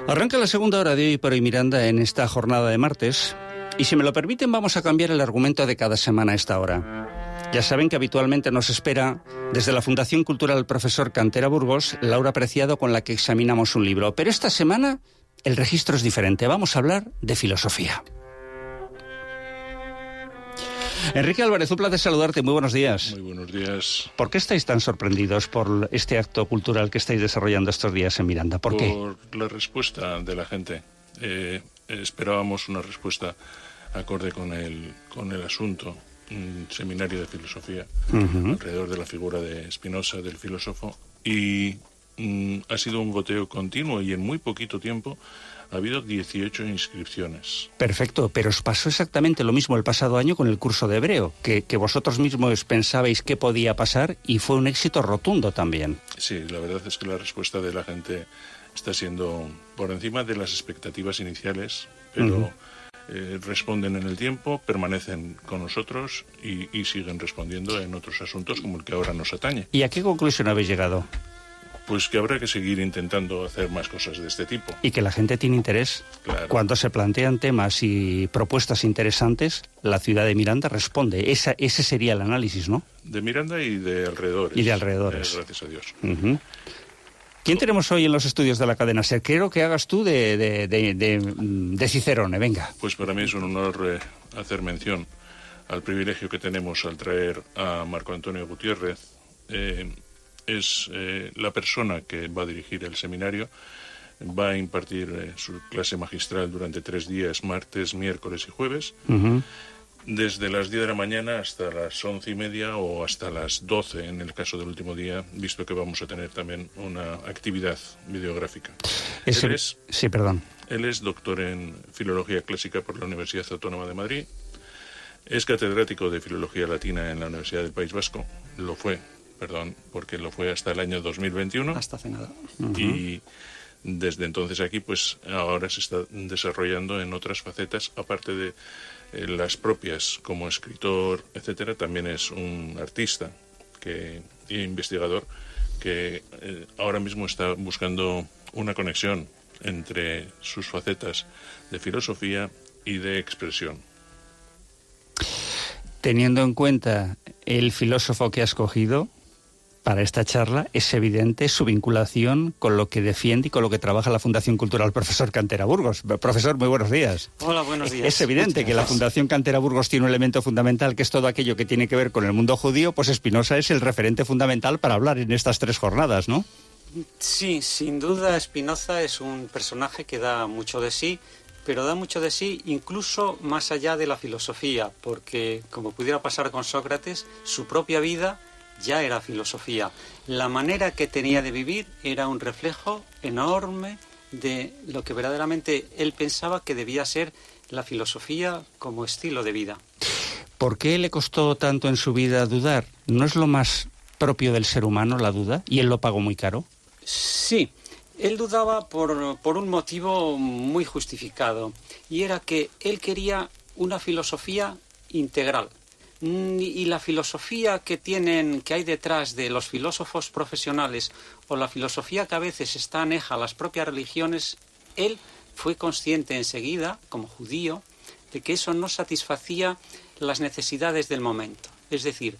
Arranca la segunda hora de Hoy por Hoy Miranda en esta jornada de martes. Y si me lo permiten, vamos a cambiar el argumento de cada semana a esta hora. Ya saben que habitualmente nos espera desde la Fundación Cultural Profesor Cantera Burgos, Laura Preciado, con la que examinamos un libro. Pero esta semana el registro es diferente. Vamos a hablar de filosofía. Enrique Álvarez, un placer saludarte. Muy buenos días. Muy buenos días. ¿Por qué estáis tan sorprendidos por este acto cultural que estáis desarrollando estos días en Miranda? ¿Por qué? Por la respuesta de la gente. Esperábamos una respuesta acorde con el asunto. Un seminario de filosofía alrededor de la figura de Spinoza, del filósofo, y ha sido un goteo continuo y en muy poquito tiempo ha habido 18 inscripciones. Perfecto, pero os pasó exactamente lo mismo el pasado año con el curso de hebreo, que vosotros mismos pensabais que podía pasar y fue un éxito rotundo también. Sí, la verdad es que la respuesta de la gente está siendo por encima de las expectativas iniciales, pero responden en el tiempo, permanecen con nosotros y siguen respondiendo en otros asuntos como el que ahora nos atañe. ¿Y a qué conclusión habéis llegado? Pues que habrá que seguir intentando hacer más cosas de este tipo. Y que la gente tiene interés. Claro. Cuando se plantean temas y propuestas interesantes, la ciudad de Miranda responde. Ese sería el análisis, ¿no? De Miranda y de alrededores. Y de alrededores. Gracias a Dios. ¿Quién tenemos hoy en los estudios de la cadena SER? Quiero que hagas tú de Cicerone, venga. Pues para mí es un honor hacer mención al privilegio que tenemos al traer a Marco Antonio Gutiérrez. Es la persona que va a dirigir el seminario, va a impartir su clase magistral durante 3 días, martes, miércoles y jueves, desde las 10 de la mañana hasta las 11:30 o hasta las 12 en el caso del último día, visto que vamos a tener también una actividad videográfica. Sí, perdón. Él es doctor en Filología Clásica por la Universidad Autónoma de Madrid, es catedrático de Filología Latina en la Universidad del País Vasco, porque lo fue hasta el año 2021. Hasta hace nada. Y desde entonces aquí, pues ahora se está desarrollando en otras facetas, aparte de las propias como escritor, etcétera. También es un artista y investigador que ahora mismo está buscando una conexión entre sus facetas de filosofía y de expresión. Teniendo en cuenta el filósofo que has escogido para esta charla, es evidente su vinculación con lo que defiende y con lo que trabaja la Fundación Cultural Profesor Cantera Burgos. Profesor, muy buenos días. Hola, buenos días. Es evidente que la Fundación Cantera Burgos tiene un elemento fundamental, que es todo aquello que tiene que ver con el mundo judío, pues Spinoza es el referente fundamental para hablar en estas 3 jornadas, ¿no? Sí, sin duda Spinoza es un personaje que da mucho de sí, pero da mucho de sí incluso más allá de la filosofía, porque, como pudiera pasar con Sócrates, su propia vida ya era filosofía. La manera que tenía de vivir era un reflejo enorme de lo que verdaderamente él pensaba que debía ser la filosofía como estilo de vida. ¿Por qué le costó tanto en su vida dudar? ¿No es lo más propio del ser humano la duda? ¿Y él lo pagó muy caro? Sí, él dudaba por un motivo muy justificado, y era que él quería una filosofía integral. Y la filosofía que hay detrás de los filósofos profesionales, o la filosofía que a veces está aneja a las propias religiones, él fue consciente enseguida, como judío, de que eso no satisfacía las necesidades del momento. Es decir,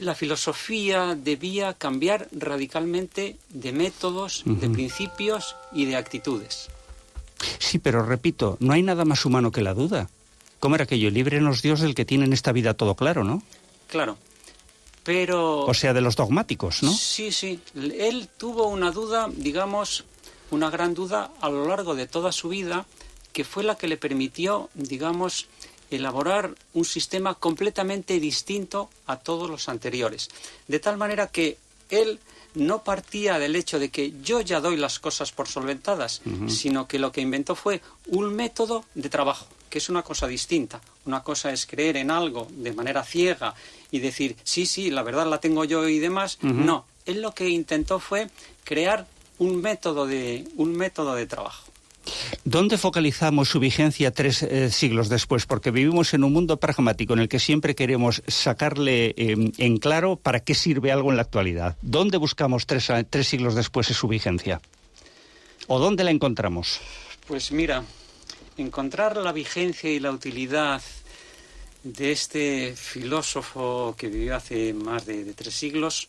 la filosofía debía cambiar radicalmente de métodos, de principios y de actitudes. Sí, pero repito, no hay nada más humano que la duda. ¿Cómo era aquello? Líbrenos Dios del que tiene en esta vida todo claro, ¿no? Claro, pero... O sea, de los dogmáticos, ¿no? Sí. Él tuvo una duda, digamos, una gran duda a lo largo de toda su vida, que fue la que le permitió, digamos, elaborar un sistema completamente distinto a todos los anteriores. De tal manera que él no partía del hecho de que yo ya doy las cosas por solventadas, sino que lo que inventó fue un método de trabajo, que es una cosa distinta. Una cosa es creer en algo de manera ciega y decir, sí, la verdad la tengo yo y demás. No, él lo que intentó fue crear un método de trabajo. ¿Dónde focalizamos su vigencia 3 siglos después? Porque vivimos en un mundo pragmático en el que siempre queremos sacarle en claro para qué sirve algo en la actualidad. ¿Dónde buscamos 3 siglos después de su vigencia? ¿O dónde la encontramos? Pues mira, encontrar la vigencia y la utilidad de este filósofo que vivió hace más de 3 siglos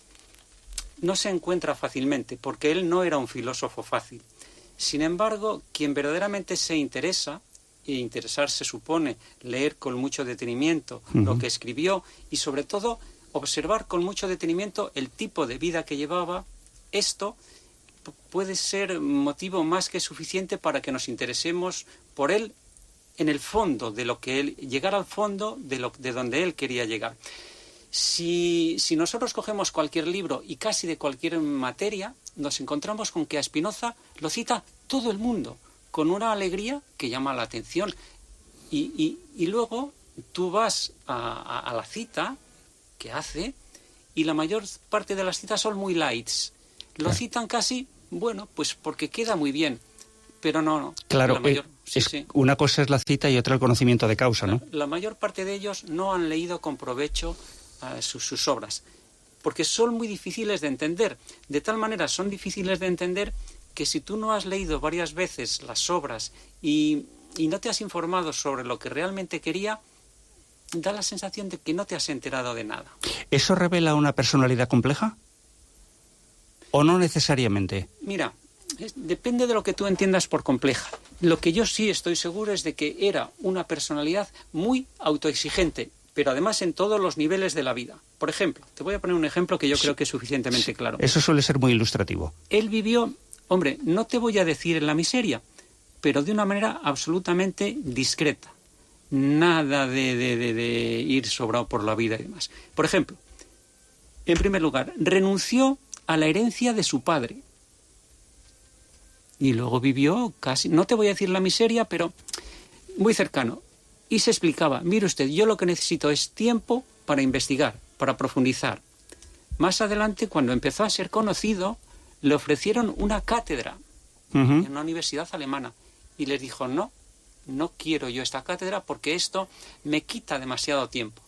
no se encuentra fácilmente, porque él no era un filósofo fácil. Sin embargo, quien verdaderamente se interesa, y interesarse supone leer con mucho detenimiento lo que escribió y sobre todo observar con mucho detenimiento el tipo de vida que llevaba, esto puede ser motivo más que suficiente para que nos interesemos por él en el fondo de lo que él, llegar al fondo de donde él quería llegar. Si nosotros cogemos cualquier libro y casi de cualquier materia, nos encontramos con que a Spinoza lo cita todo el mundo, con una alegría que llama la atención. Y luego tú vas a la cita que hace, y la mayor parte de las citas son muy lights. Lo citan casi, bueno, pues porque queda muy bien, pero no. Claro, sí. Una cosa es la cita y otra el conocimiento de causa, ¿no? La mayor parte de ellos no han leído con provecho sus obras, porque son muy difíciles de entender. De tal manera son difíciles de entender que si tú no has leído varias veces las obras y no te has informado sobre lo que realmente quería, da la sensación de que no te has enterado de nada. ¿Eso revela una personalidad compleja? ¿O no necesariamente? Mira, depende de lo que tú entiendas por compleja. Lo que yo sí estoy seguro es de que era una personalidad muy autoexigente, pero además en todos los niveles de la vida. Por ejemplo, te voy a poner un ejemplo que yo creo que es suficientemente claro. Eso suele ser muy ilustrativo. Él vivió, hombre, no te voy a decir en la miseria, pero de una manera absolutamente discreta. Nada de ir sobrado por la vida y demás. Por ejemplo, en primer lugar, renunció a la herencia de su padre. Y luego vivió casi, no te voy a decir la miseria, pero muy cercano. Y se explicaba, mire usted, yo lo que necesito es tiempo para investigar, para profundizar. Más adelante, cuando empezó a ser conocido, le ofrecieron una cátedra en una universidad alemana. Y les dijo, no quiero yo esta cátedra porque esto me quita demasiado tiempo.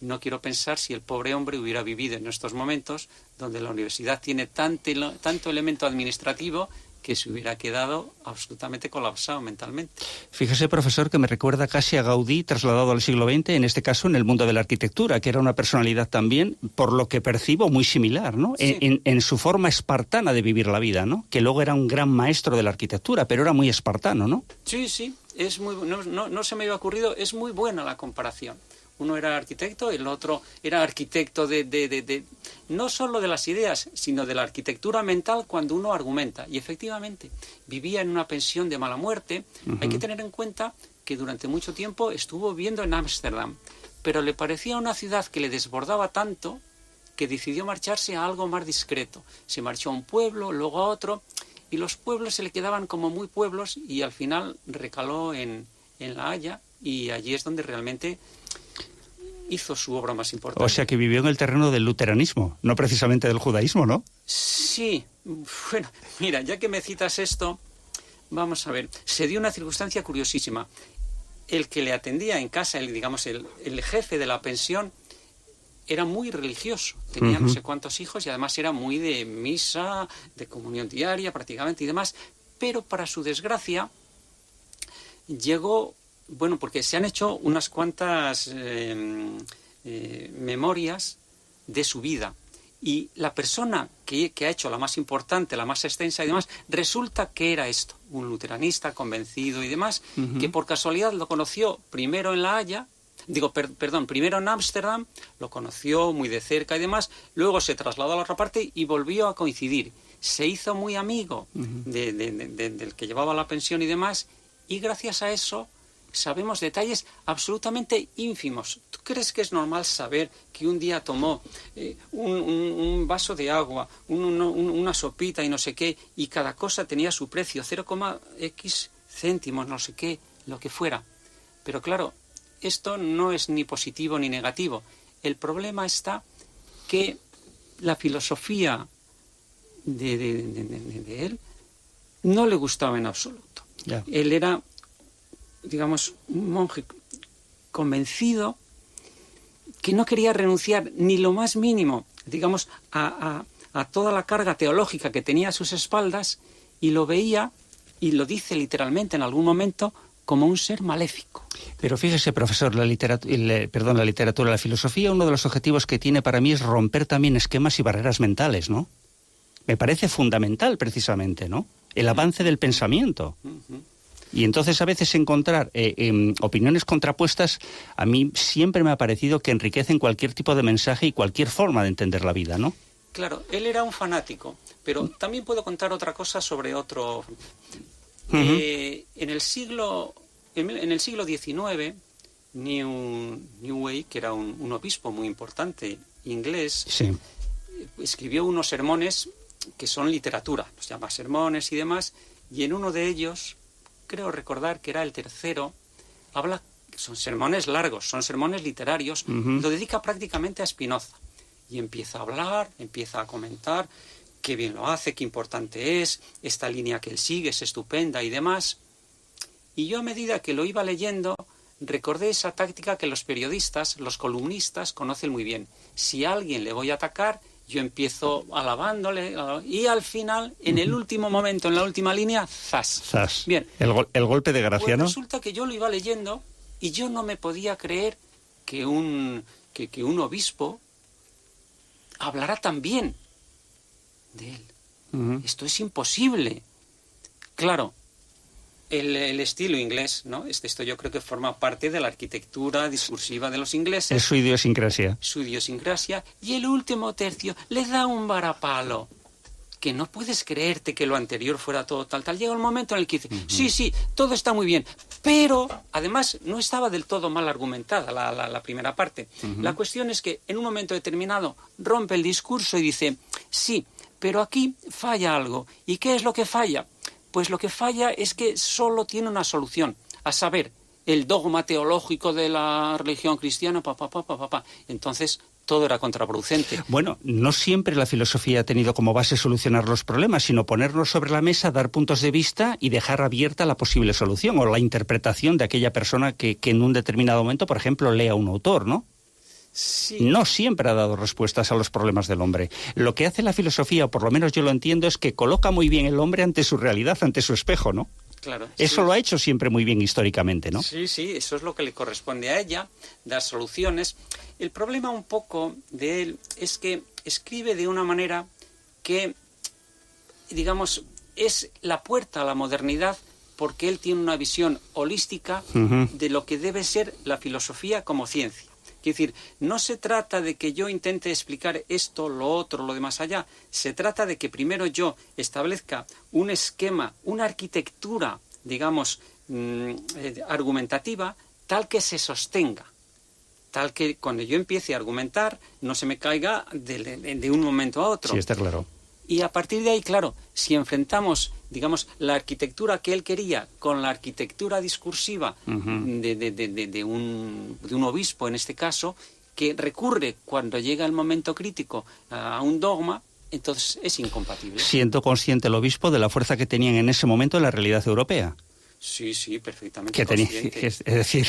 No quiero pensar si el pobre hombre hubiera vivido en estos momentos donde la universidad tiene tanto elemento administrativo que se hubiera quedado absolutamente colapsado mentalmente. Fíjese, profesor, que me recuerda casi a Gaudí trasladado al siglo XX, en este caso en el mundo de la arquitectura, que era una personalidad también, por lo que percibo, muy similar, ¿no? Sí. En su forma espartana de vivir la vida, ¿no? Que luego era un gran maestro de la arquitectura, pero era muy espartano, ¿no? Sí, es muy, no se me había ocurrido, es muy buena la comparación. Uno era arquitecto, el otro era arquitecto de no solo de las ideas, sino de la arquitectura mental cuando uno argumenta. Y efectivamente, vivía en una pensión de mala muerte. Hay que tener en cuenta que durante mucho tiempo estuvo viviendo en Ámsterdam, pero le parecía una ciudad que le desbordaba tanto que decidió marcharse a algo más discreto. Se marchó a un pueblo, luego a otro, y los pueblos se le quedaban como muy pueblos, y al final recaló en La Haya, y allí es donde realmente hizo su obra más importante. O sea que vivió en el terreno del luteranismo, no precisamente del judaísmo, ¿no? Sí, bueno, mira, ya que me citas esto, vamos a ver, se dio una circunstancia curiosísima. El que le atendía en casa, el jefe de la pensión, era muy religioso, tenía no sé cuántos hijos y además era muy de misa, de comunión diaria prácticamente y demás, pero para su desgracia llegó, bueno, porque se han hecho unas cuantas memorias de su vida y la persona que ha hecho la más importante, la más extensa y demás, resulta que era esto, un luteranista convencido y demás, que por casualidad lo conoció primero en La Haya, primero en Ámsterdam, lo conoció muy de cerca y demás, luego se trasladó a la otra parte y volvió a coincidir. Se hizo muy amigo del que llevaba la pensión y demás, y gracias a eso sabemos detalles absolutamente ínfimos. ¿Tú crees que es normal saber que un día tomó un vaso de agua, una sopita y no sé qué, y cada cosa tenía su precio, 0,x céntimos, no sé qué, lo que fuera? Pero claro, esto no es ni positivo ni negativo. El problema está que la filosofía de él no le gustaba en absoluto. Yeah. Él era, digamos, un monje convencido que no quería renunciar ni lo más mínimo, digamos, a toda la carga teológica que tenía a sus espaldas, y lo veía y lo dice literalmente en algún momento, como un ser maléfico. Pero fíjese, profesor, la literatura, la filosofía, uno de los objetivos que tiene para mí es romper también esquemas y barreras mentales, ¿no? Me parece fundamental, precisamente, ¿no? El avance del pensamiento. Y entonces a veces encontrar opiniones contrapuestas, a mí siempre me ha parecido que enriquecen cualquier tipo de mensaje y cualquier forma de entender la vida, ¿no? Claro, él era un fanático, pero también puedo contar otra cosa sobre otro... En el siglo XIX, Newey, que era un obispo muy importante inglés, sí, escribió unos sermones que son literatura, los llama sermones y demás, y en uno de ellos, creo recordar que era el tercero, son sermones largos, son sermones literarios, lo dedica prácticamente a Spinoza, y empieza a hablar, empieza a comentar qué bien lo hace, qué importante es, esta línea que él sigue es estupenda y demás. Y yo a medida que lo iba leyendo, recordé esa táctica que los periodistas, los columnistas, conocen muy bien. Si a alguien le voy a atacar, yo empiezo alabándole, y al final, en el último momento, en la última línea, ¡zas! ¡Zas! Bien. El golpe de gracia, pues ¿no? Resulta que yo lo iba leyendo y yo no me podía creer que un obispo hablará tan bien de él. Esto es imposible. Claro, el estilo inglés, ¿no? Esto yo creo que forma parte de la arquitectura discursiva de los ingleses. Es su idiosincrasia. Su idiosincrasia. Y el último tercio le da un varapalo. Que no puedes creerte que lo anterior fuera todo tal. Llega un momento en el que dice, sí, todo está muy bien. Pero, además, no estaba del todo mal argumentada la primera parte. La cuestión es que en un momento determinado rompe el discurso y dice, sí, pero aquí falla algo. ¿Y qué es lo que falla? Pues lo que falla es que solo tiene una solución, a saber, el dogma teológico de la religión cristiana, Entonces, todo era contraproducente. Bueno, no siempre la filosofía ha tenido como base solucionar los problemas, sino ponernos sobre la mesa, dar puntos de vista y dejar abierta la posible solución o la interpretación de aquella persona que en un determinado momento, por ejemplo, lea a un autor, ¿no? Sí. No siempre ha dado respuestas a los problemas del hombre. Lo que hace la filosofía, o por lo menos yo lo entiendo, es que coloca muy bien el hombre ante su realidad, ante su espejo, ¿no? Claro. Eso lo ha hecho siempre muy bien históricamente, ¿no? Sí, eso es lo que le corresponde a ella, dar soluciones. El problema un poco de él es que escribe de una manera que, digamos, es la puerta a la modernidad porque él tiene una visión holística de lo que debe ser la filosofía como ciencia. Es decir, no se trata de que yo intente explicar esto, lo otro, lo de más allá. Se trata de que primero yo establezca un esquema, una arquitectura, digamos, argumentativa, tal que se sostenga. Tal que cuando yo empiece a argumentar no se me caiga de un momento a otro. Sí, está claro. Y a partir de ahí, claro, si enfrentamos, digamos, la arquitectura que él quería con la arquitectura discursiva de un obispo, en este caso, que recurre cuando llega el momento crítico a un dogma, entonces es incompatible. Siendo consciente el obispo de la fuerza que tenían en ese momento en la realidad europea. Sí, perfectamente que tenía, consciente. es decir,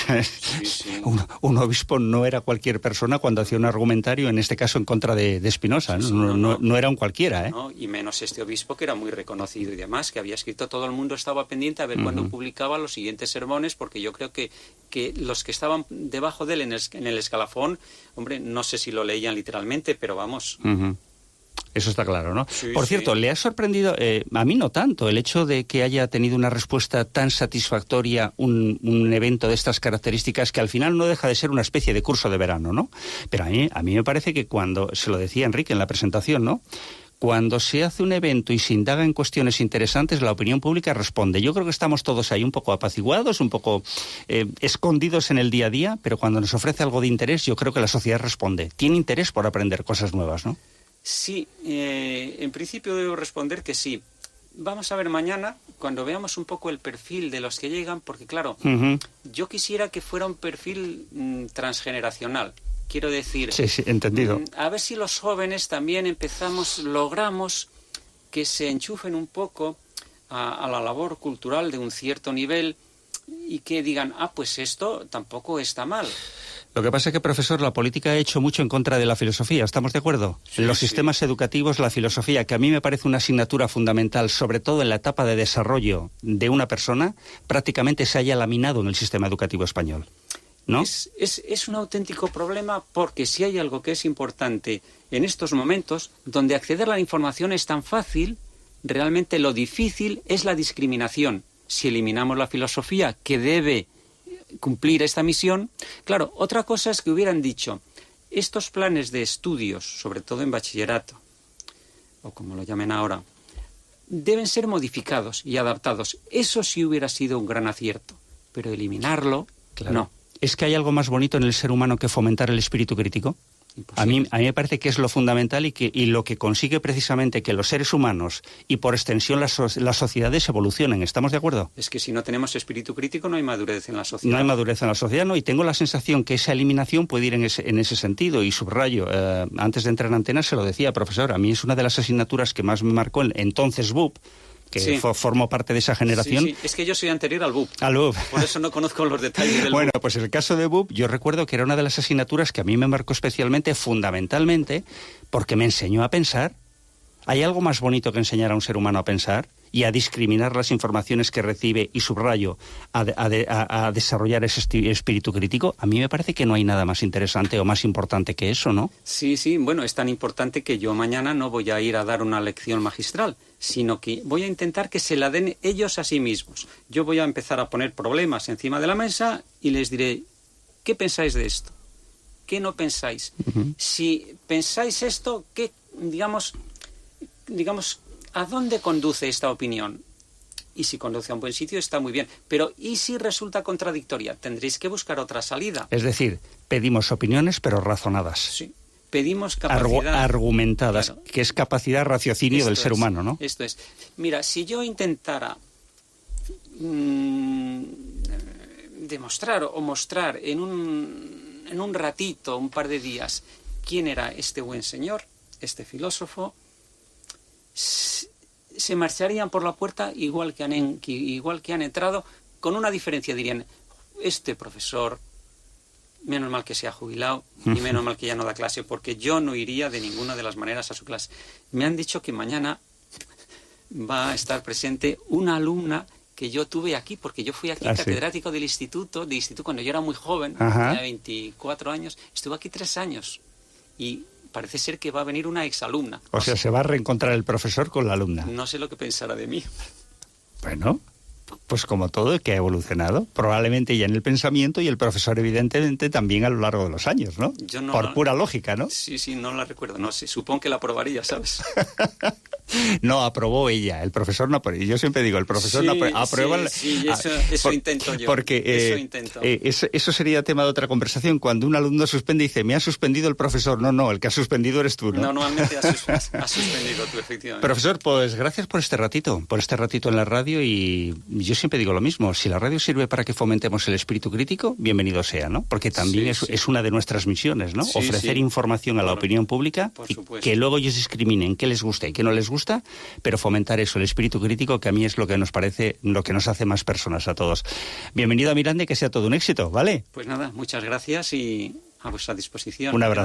Sí. Un obispo no era cualquier persona cuando hacía un argumentario, en este caso en contra de Spinoza, no era un cualquiera, ¿eh? No, y menos este obispo que era muy reconocido y demás, que había escrito, todo el mundo estaba pendiente a ver cuándo publicaba los siguientes sermones, porque yo creo que los que estaban debajo de él en el escalafón, hombre, no sé si lo leían literalmente, pero vamos... Eso está claro, ¿no? Sí, Por cierto, ¿le ha sorprendido, a mí no tanto, el hecho de que haya tenido una respuesta tan satisfactoria un evento de estas características que al final no deja de ser una especie de curso de verano, ¿no? Pero a mí me parece que cuando, se lo decía Enrique en la presentación, ¿no?, cuando se hace un evento y se indaga en cuestiones interesantes, la opinión pública responde. Yo creo que estamos todos ahí un poco apaciguados, un poco escondidos en el día a día, pero cuando nos ofrece algo de interés, yo creo que la sociedad responde. Tiene interés por aprender cosas nuevas, ¿no? Sí, en principio debo responder que sí. Vamos a ver mañana, cuando veamos un poco el perfil de los que llegan, porque claro, yo quisiera que fuera un perfil transgeneracional. Quiero decir, sí, entendido. A ver si los jóvenes también logramos que se enchufen un poco a la labor cultural de un cierto nivel y que digan, pues esto tampoco está mal. Lo que pasa es que, profesor, la política ha hecho mucho en contra de la filosofía, ¿estamos de acuerdo? Sí, en los sistemas educativos, la filosofía, que a mí me parece una asignatura fundamental, sobre todo en la etapa de desarrollo de una persona, prácticamente se haya laminado en el sistema educativo español, ¿no? Es un auténtico problema, porque si hay algo que es importante en estos momentos, donde acceder a la información es tan fácil, realmente lo difícil es la discriminación. Si eliminamos la filosofía, que debe cumplir esta misión. Claro, otra cosa es que hubieran dicho, estos planes de estudios, sobre todo en bachillerato, o como lo llamen ahora, deben ser modificados y adaptados. Eso sí hubiera sido un gran acierto, pero eliminarlo, claro. No. ¿Es que hay algo más bonito en el ser humano que fomentar el espíritu crítico? A mí me parece que es lo fundamental y lo que consigue precisamente que los seres humanos y por extensión las sociedades evolucionen. ¿Estamos de acuerdo? Es que si no tenemos espíritu crítico no hay madurez en la sociedad. No hay madurez en la sociedad, ¿no? Y tengo la sensación que esa eliminación puede ir en ese sentido. Y subrayo, antes de entrar en antena se lo decía, profesor, a mí es una de las asignaturas que más me marcó el entonces BUP, que sí. Formó parte de esa generación. Sí. Es que yo soy anterior al BUP. Al BUP. Por eso no conozco los detalles del Bueno, BUP. pues el caso de BUP, yo recuerdo que era una de las asignaturas que a mí me marcó especialmente, fundamentalmente, porque me enseñó a pensar. ¿Hay algo más bonito que enseñar a un ser humano a pensar y a discriminar las informaciones que recibe y, subrayo, a desarrollar ese espíritu crítico? A mí me parece que no hay nada más interesante o más importante que eso, ¿no? Sí, bueno, es tan importante que yo mañana no voy a ir a dar una lección magistral, sino que voy a intentar que se la den ellos a sí mismos. Yo voy a empezar a poner problemas encima de la mesa y les diré, ¿qué pensáis de esto? ¿Qué no pensáis? Uh-huh. Si pensáis esto, ¿qué, digamos, ¿a dónde conduce esta opinión? Y si conduce a un buen sitio, está muy bien. Pero ¿y si resulta contradictoria? Tendréis que buscar otra salida. Es decir, pedimos opiniones, pero razonadas. Sí. Pedimos capacidad. Argumentadas, claro. Que es capacidad raciocinio del ser humano, ¿no? Esto es. Mira, si yo intentara demostrar o mostrar en un ratito, un par de días, quién era este buen señor, este filósofo, se marcharían por la puerta igual que han entrado, con una diferencia. Dirían, este profesor, menos mal que se ha jubilado y menos mal que ya no da clase, porque yo no iría de ninguna de las maneras a su clase. Me han dicho que mañana va a estar presente una alumna que yo tuve aquí, porque yo fui aquí catedrático del instituto cuando yo era muy joven, tenía 24 años, estuve aquí 3 años y parece ser que va a venir una exalumna. O sea, se va a reencontrar el profesor con la alumna. No sé lo que pensará de mí. Bueno, pues como todo, que ha evolucionado, probablemente ya en el pensamiento, y el profesor evidentemente también a lo largo de los años, ¿no? Por pura lógica, ¿no? Sí, no la recuerdo, no sé, supongo que la aprobaría, ¿sabes? No, aprobó ella, el profesor no aprobó. Yo siempre digo, el profesor no aprueba. Sí, eso intento yo. Porque eso intento. Eso sería tema de otra conversación. Cuando un alumno suspende y dice, me ha suspendido el profesor. No, el que ha suspendido eres tú, ¿no? Normalmente has suspendido tú, efectivamente. Profesor, pues gracias por este ratito en la radio, y yo siempre digo lo mismo. Si la radio sirve para que fomentemos el espíritu crítico, bienvenido sea, ¿no? Porque también es una de nuestras misiones, ¿no? Ofrecer información a la opinión pública y que luego ellos discriminen qué les gusta y qué no les gusta, pero fomentar eso, el espíritu crítico, que a mí es lo que nos parece, lo que nos hace más personas a todos. Bienvenido a Miranda y que sea todo un éxito, ¿vale? Pues nada, muchas gracias y a vuestra disposición. Un abrazo.